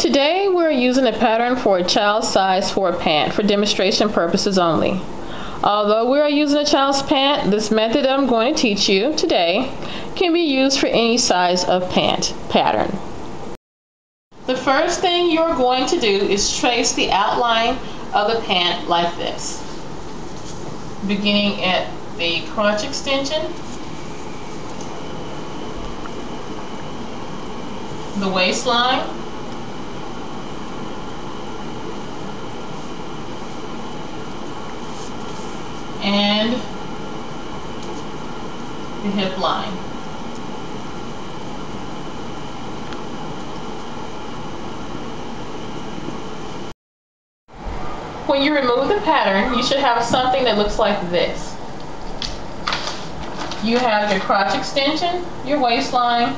Today we're using a pattern for a child size for a pant for demonstration purposes only. Although we are using a child's pant, this method that I'm going to teach you today can be used for any size of pant pattern. The first thing you're going to do is trace the outline of the pant like this, beginning at the crotch extension, the waistline, and the hip line. When you remove the pattern, you should have something that looks like this. You have your crotch extension, your waistline,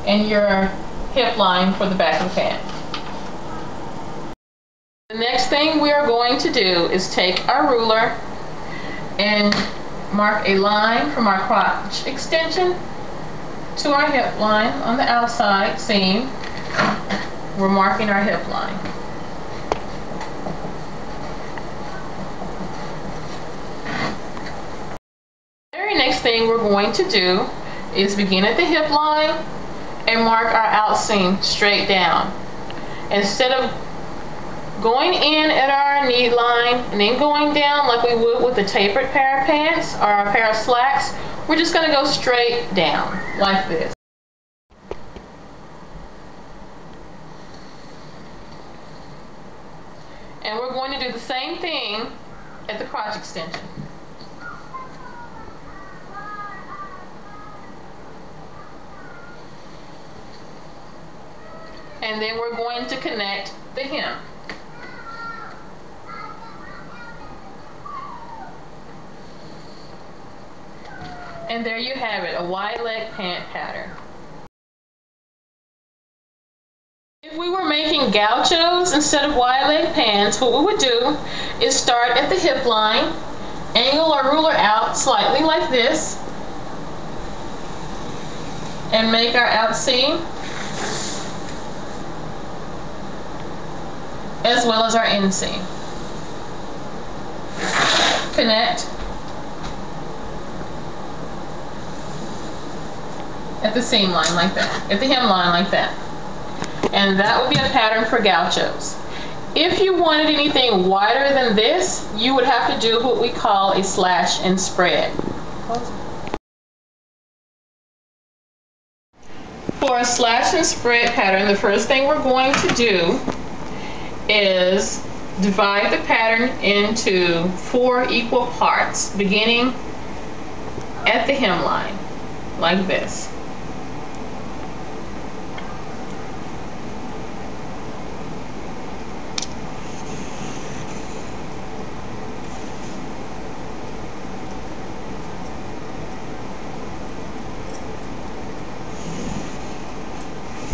and your hip line for the back of the pant. The next thing we are going to do is take our ruler and mark a line from our crotch extension to our hip line on the outside seam. We're marking our hip line. The very next thing we're going to do is begin at the hip line and mark our outseam straight down. Instead of going in at our knee line and then going down like we would with a tapered pair of pants or a pair of slacks, we're just going to go straight down like this. And we're going to do the same thing at the crotch extension. And then we're going to connect the hem. And there you have it, a wide leg pant pattern. If we were making gauchos instead of wide leg pants, what we would do is start at the hip line, angle our ruler out slightly like this, and make our outseam as well as our inseam. Connect at the seam line like that, at the hem line like that. And that would be a pattern for gauchos. If you wanted anything wider than this, you would have to do what we call a slash and spread. For a slash and spread pattern, the first thing we're going to do is divide the pattern into 4 equal parts, beginning at the hem line, like this.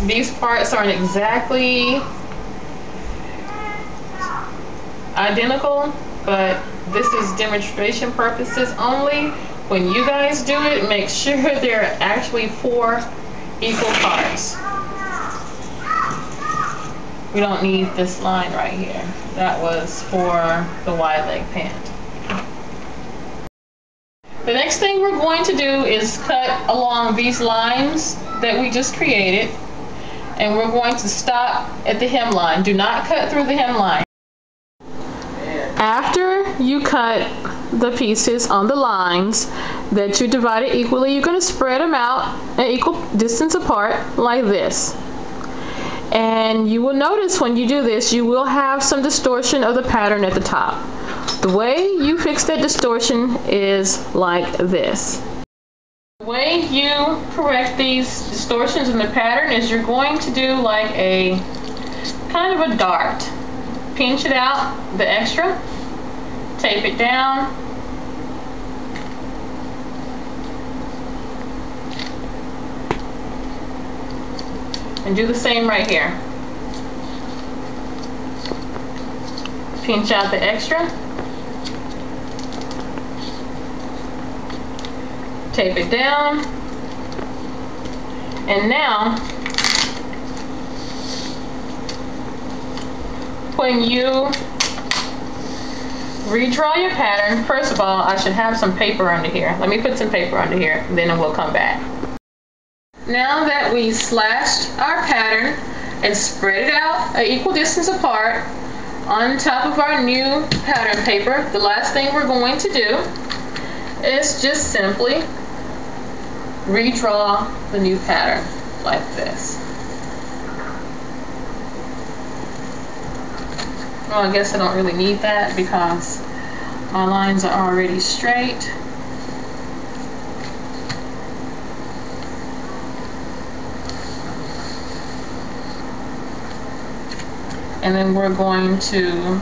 These parts aren't exactly identical, but this is demonstration purposes only. When you guys do it, make sure there are actually 4 equal parts. We don't need this line right here. That was for the wide leg pant. The next thing we're going to do is cut along these lines that we just created, and we're going to stop at the hem line. Do not cut through the hem line. After you cut the pieces on the lines that you divided equally, you're going to spread them out an equal distance apart like this. And you will notice when you do this, you will have some distortion of the pattern at the top. The way you fix that distortion is like this. The way you correct these distortions in the pattern is you're going to do like a kind of a dart. Pinch it out, the extra, tape it down, and do the same right here. Pinch out the extra, tape it down, and now when you redraw your pattern, first of all, I should have some paper under here. Let me put some paper under here, and then we'll come back. Now that we slashed our pattern and spread it out an equal distance apart on top of our new pattern paper, the last thing we're going to do is just simply redraw the new pattern like this. Well, I guess I don't really need that because my lines are already straight. And then we're going to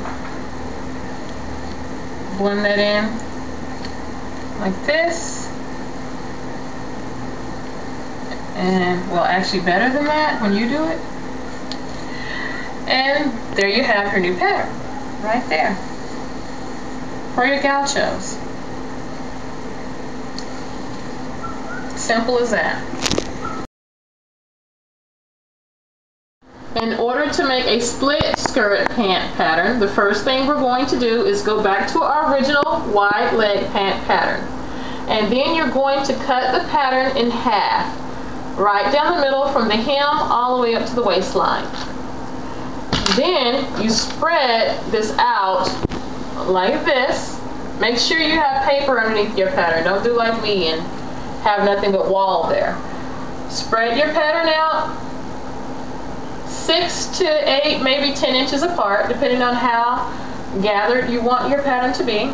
blend that in like this. And, well, actually better than that when you do it. And there you have your new pattern, right there, for your gauchos. Simple as that. In order to make a split skirt pant pattern, the first thing we're going to do is go back to our original wide leg pant pattern. And then you're going to cut the pattern in half, right down the middle from the hem all the way up to the waistline. Then you spread this out like this. Make sure you have paper underneath your pattern. Don't do like me and have nothing but wall there. Spread your pattern out 6 to 8, maybe 10 inches apart, depending on how gathered you want your pattern to be.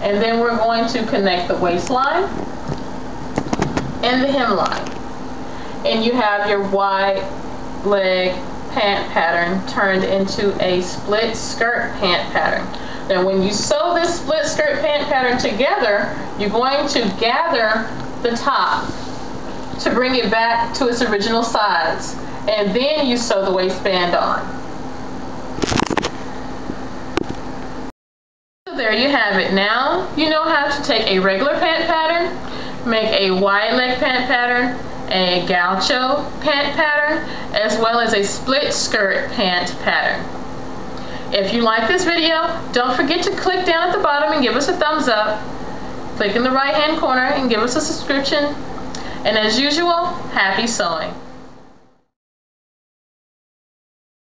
And then we're going to connect the waistline and the hemline. And you have your wide leg pant pattern turned into a split skirt pant pattern. Now when you sew this split skirt pant pattern together, you're going to gather the top to bring it back to its original size. And then you sew the waistband on. So there you have it. Now you know how to take a regular pant pattern, make a wide leg pant pattern, a gaucho pant pattern, as well as a split skirt pant pattern. If you like this video, don't forget to click down at the bottom and give us a thumbs up. Click in the right hand corner and give us a subscription. And as usual, happy sewing.